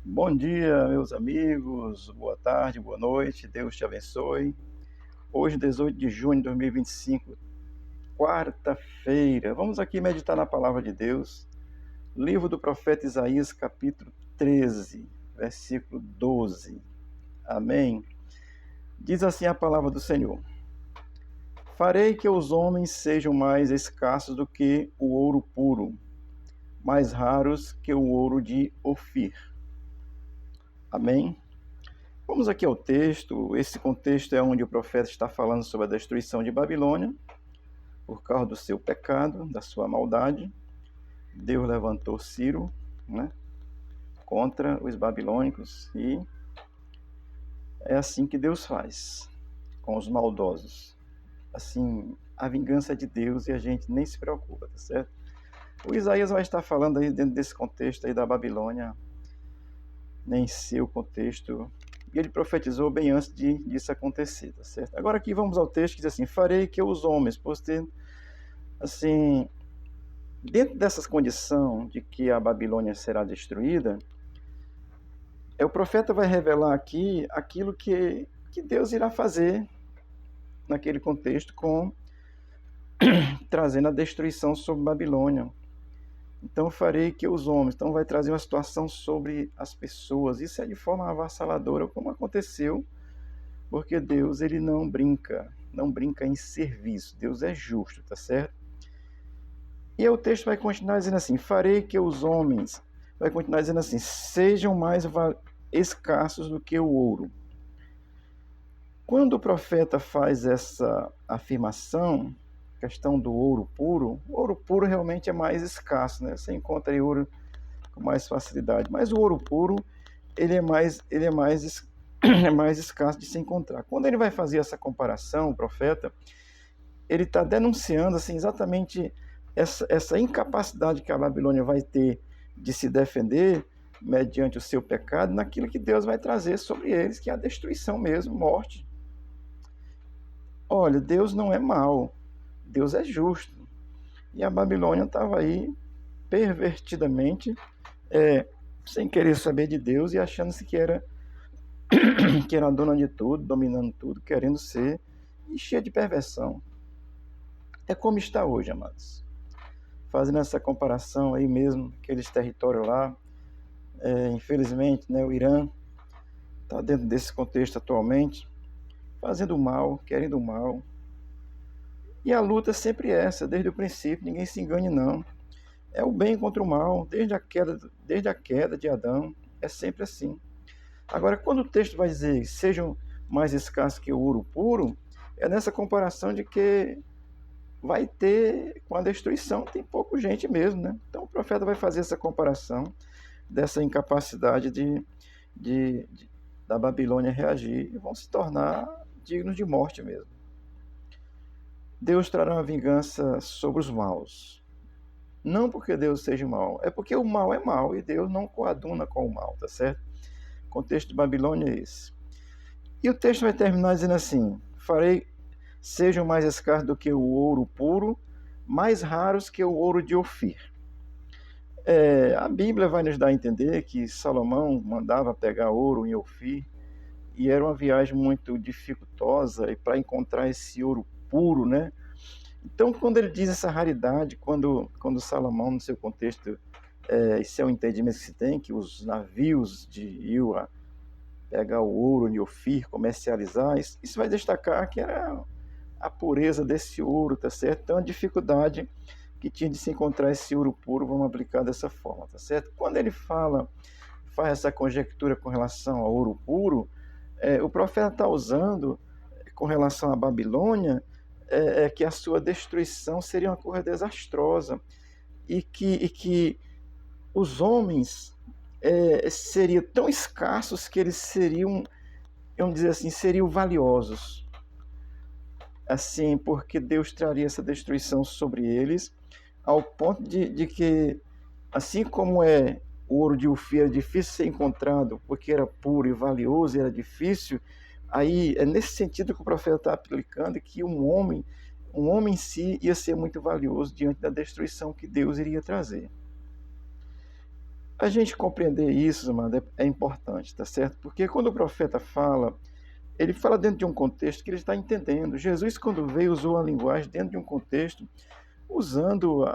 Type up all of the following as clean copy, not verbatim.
Bom dia, meus amigos. Boa tarde, boa noite. Deus te abençoe. Hoje, 18 de junho de 2025, quarta-feira. Vamos aqui meditar na palavra de Deus. Livro do profeta Isaías, capítulo 13, versículo 12. Amém. Diz assim a palavra do Senhor: Farei que os homens sejam mais escassos do que o ouro puro, mais raros que o ouro de Ofir. Amém. Vamos aqui ao texto. Esse contexto é onde o profeta está falando sobre a destruição de Babilônia, por causa do seu pecado, da sua maldade. Deus levantou Ciro, né, contra os babilônicos, e é assim que Deus faz com os maldosos. Assim, a vingança é de Deus e a gente nem se preocupa, tá certo? O Isaías vai estar falando aí dentro desse contexto aí da Babilônia, nem seu contexto. E ele profetizou bem antes disso acontecer, tá certo? Agora aqui vamos ao texto que diz assim: farei que os homens, assim, dentro dessas condição de que a Babilônia será destruída, o profeta vai revelar aqui aquilo que Deus irá fazer naquele contexto, trazendo a destruição sobre Babilônia. Então farei que os homens, então vai trazer uma situação sobre as pessoas. Isso é de forma avassaladora, como aconteceu, porque Deus ele não brinca em serviço. Deus é justo, tá certo? E aí o texto vai continuar dizendo assim: farei que os homens, vai continuar dizendo assim, sejam mais escassos do que o ouro. Quando o profeta faz essa afirmação, questão do ouro puro, o ouro puro realmente é mais escasso, né? Você encontra aí ouro com mais facilidade, mas o ouro puro, é mais escasso de se encontrar. Quando ele vai fazer essa comparação, o profeta, ele está denunciando assim, exatamente essa incapacidade que a Babilônia vai ter de se defender mediante o seu pecado, naquilo que Deus vai trazer sobre eles, que é a destruição mesmo, morte. Olha, Deus não é mau, Deus é justo. E a Babilônia estava aí pervertidamente, sem querer saber de Deus e achando-se que era dona de tudo, dominando tudo, querendo ser, e cheia de perversão. É como está hoje, amados. Fazendo essa comparação aí mesmo, aqueles territórios lá, infelizmente, né, o Irã está dentro desse contexto atualmente, fazendo mal, querendo mal. E a luta é sempre essa, desde o princípio, ninguém se engane não. É o bem contra o mal, desde a queda de Adão, é sempre assim. Agora, quando o texto vai dizer sejam mais escassos que o ouro puro, é nessa comparação de que vai ter, com a destruição, tem pouca gente mesmo, né? Então o profeta vai fazer essa comparação dessa incapacidade de, da Babilônia reagir e vão se tornar dignos de morte mesmo. Deus trará uma vingança sobre os maus. Não porque Deus seja mau, é porque o mal é mau e Deus não coaduna com o mal, tá certo? O contexto de Babilônia é esse. E o texto vai terminar dizendo assim: farei sejam mais escassos do que o ouro puro, mais raros que o ouro de Ofir. A Bíblia vai nos dar a entender que Salomão mandava pegar ouro em Ofir, e era uma viagem muito dificultosa e para encontrar esse ouro puro, né? Então, quando ele diz essa raridade, quando Salomão, no seu contexto, esse é o entendimento que se tem, que os navios de Iuá pegar o ouro em Ofir, comercializar, isso vai destacar que era a pureza desse ouro, tá certo? Então, a dificuldade que tinha de se encontrar esse ouro puro, vamos aplicar dessa forma, tá certo? Quando ele faz essa conjectura com relação ao ouro puro, o profeta está usando, com relação à Babilônia, que a sua destruição seria uma coisa desastrosa e que os homens seriam tão escassos que eles seriam, vamos dizer assim, seriam valiosos. Assim, porque Deus traria essa destruição sobre eles, ao ponto de que, assim como o ouro de Ofir era difícil de ser encontrado, porque era puro e valioso, e era difícil, aí é nesse sentido que o profeta está aplicando, que um homem em si ia ser muito valioso diante da destruição que Deus iria trazer. A gente compreender isso, amado, é importante, tá certo? Porque quando o profeta fala, ele fala dentro de um contexto que ele está entendendo. Jesus, quando veio, usou a linguagem dentro de um contexto, usando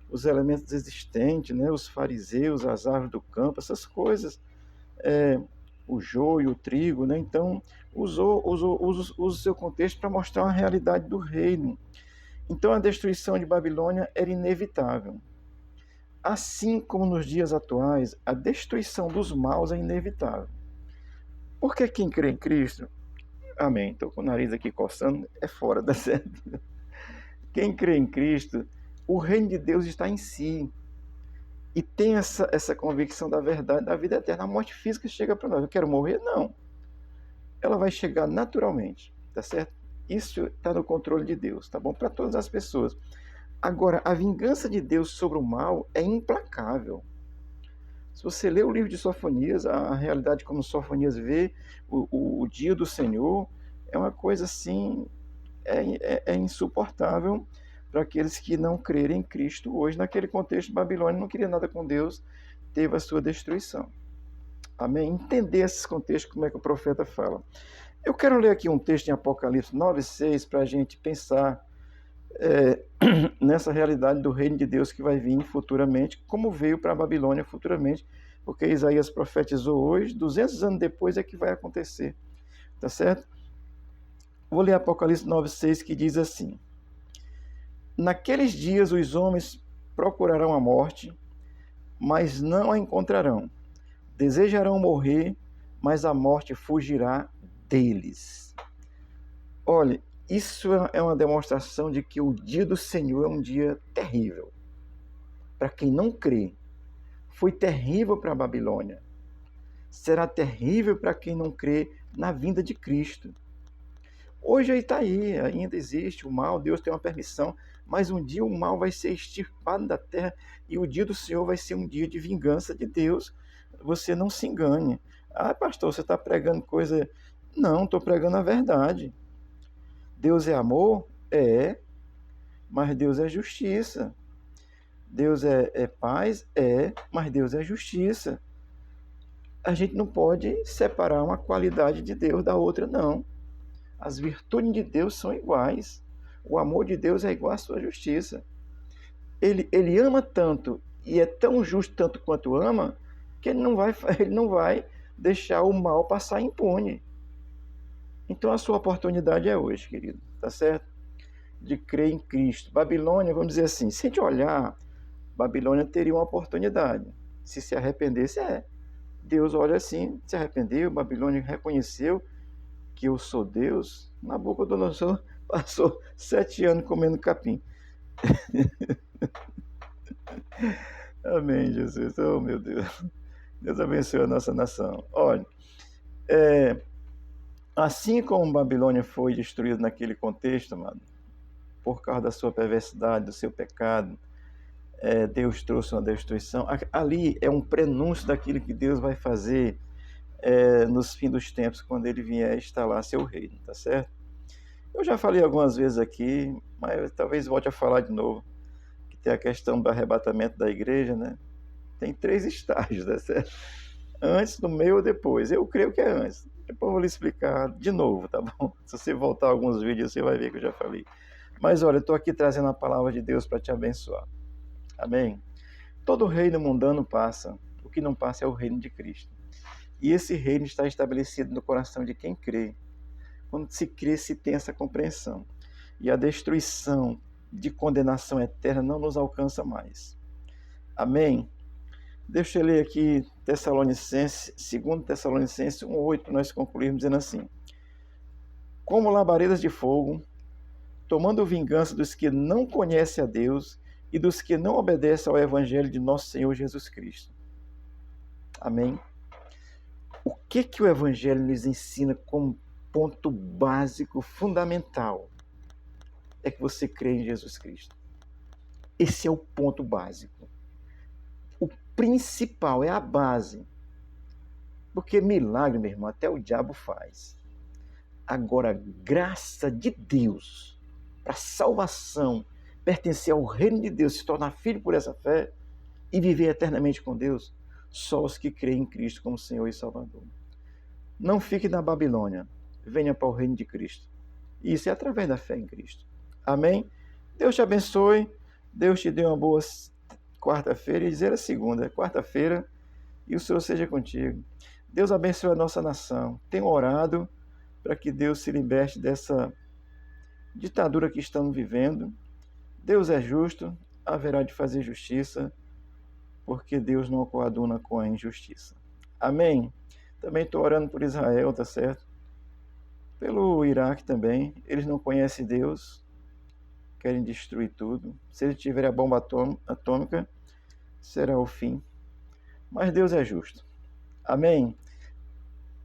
os elementos existentes, né? Os fariseus, as árvores do campo, essas coisas, é, o joio, o trigo, né? Então, usa o seu contexto para mostrar uma realidade do reino. Então, a destruição de Babilônia era inevitável. Assim como nos dias atuais, a destruição dos maus é inevitável. Porque quem crê em Cristo, amém, estou com o nariz aqui coçando, é fora da certo. Quem crê em Cristo, o reino de Deus está em si. E tem essa convicção da verdade da vida eterna. A morte física chega para nós. Eu quero morrer? Não. Ela vai chegar naturalmente, tá certo? Isso está no controle de Deus, tá bom? Para todas as pessoas. Agora, a vingança de Deus sobre o mal é implacável. Se você lê o livro de Sofonias, a realidade como Sofonias vê o dia do Senhor, é uma coisa assim, é insuportável para aqueles que não crerem em Cristo hoje. Naquele contexto, Babilônia não queria nada com Deus, teve a sua destruição. Amém? Entender esses contextos, como é que o profeta fala. Eu quero ler aqui um texto em Apocalipse 9:6 para a gente pensar nessa realidade do reino de Deus que vai vir futuramente, como veio para a Babilônia futuramente, porque Isaías profetizou hoje, 200 anos depois é que vai acontecer, tá certo? Vou ler Apocalipse 9:6 que diz assim: Naqueles dias os homens procurarão a morte, mas não a encontrarão. Desejarão morrer, mas a morte fugirá deles. Olha, isso é uma demonstração de que o dia do Senhor é um dia terrível. Para quem não crê, foi terrível para a Babilônia. Será terrível para quem não crê na vinda de Cristo. Hoje está aí, ainda existe o mal, Deus tem uma permissão, mas um dia o mal vai ser extirpado da terra e o dia do Senhor vai ser um dia de vingança de Deus. Você não se engane. Ah, pastor, você está pregando coisa... Não, estou pregando a verdade. Deus é amor? É, mas Deus é justiça. Deus é paz? É, mas Deus é justiça. A gente não pode separar uma qualidade de Deus da outra, não. As virtudes de Deus são iguais. O amor de Deus é igual à sua justiça. Ele ama tanto e é tão justo tanto quanto ama que ele não vai deixar o mal passar impune. Então a sua oportunidade é hoje, querido, tá certo? De crer em Cristo. Babilônia, vamos dizer assim, se a gente olhar, Babilônia teria uma oportunidade. Se arrependesse, Deus olha assim, se arrependeu, Babilônia reconheceu que eu sou Deus. Nabucodonosor passou 7 anos comendo capim. Amém, Jesus. Oh, meu Deus. Deus abençoe a nossa nação. Olha, assim como Babilônia foi destruída naquele contexto, amado, por causa da sua perversidade, do seu pecado, Deus trouxe uma destruição. Ali é um prenúncio daquilo que Deus vai fazer nos fins dos tempos, quando ele vier instalar seu reino, tá certo? Eu já falei algumas vezes aqui, mas talvez volte a falar de novo, que tem a questão do arrebatamento da igreja, né? Tem 3 estágios, tá certo? Antes, no meio ou depois. Eu creio que é antes. Depois eu vou lhe explicar de novo, tá bom? Se você voltar alguns vídeos, você vai ver que eu já falei. Mas olha, eu estou aqui trazendo a palavra de Deus para te abençoar. Amém? Todo reino mundano passa. O que não passa é o reino de Cristo. E esse reino está estabelecido no coração de quem crê. Quando se crê, se tem essa compreensão. E a destruição de condenação eterna não nos alcança mais. Amém? Deixa eu ler aqui Tessalonicenses, 2 Tessalonicenses 1:8, para nós concluirmos dizendo assim: Como labaredas de fogo, tomando vingança dos que não conhecem a Deus e dos que não obedecem ao Evangelho de nosso Senhor Jesus Cristo. Amém? O que o Evangelho nos ensina como ponto básico, fundamental? É que você crê em Jesus Cristo. Esse é o ponto básico. O principal, é a base. Porque milagre, meu irmão, até o diabo faz. Agora, graça de Deus para salvação, pertencer ao reino de Deus, se tornar filho por essa fé e viver eternamente com Deus, só os que creem em Cristo como Senhor e Salvador. Não fique na Babilônia, venha para o reino de Cristo. Isso é através da fé em Cristo. Amém? Deus te abençoe, Deus te dê uma boa quarta-feira, e dizer a segunda, quarta-feira, e o Senhor seja contigo. Deus abençoe a nossa nação. Tenho orado para que Deus se liberte dessa ditadura que estamos vivendo. Deus é justo, haverá de fazer justiça, porque Deus não coaduna com a injustiça. Amém? Também estou orando por Israel, tá certo? Pelo Iraque também. Eles não conhecem Deus, querem destruir tudo. Se eles tiverem a bomba atômica, será o fim. Mas Deus é justo. Amém?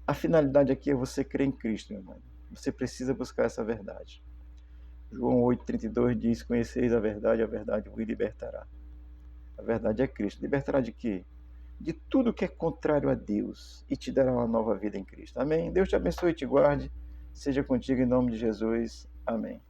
A finalidade aqui é você crer em Cristo, meu irmão. Você precisa buscar essa verdade. João 8,32 diz: conheceis a verdade vos libertará. A verdade é Cristo. Libertará de quê? De tudo que é contrário a Deus e te dará uma nova vida em Cristo. Amém? Deus te abençoe e te guarde. Seja contigo em nome de Jesus. Amém.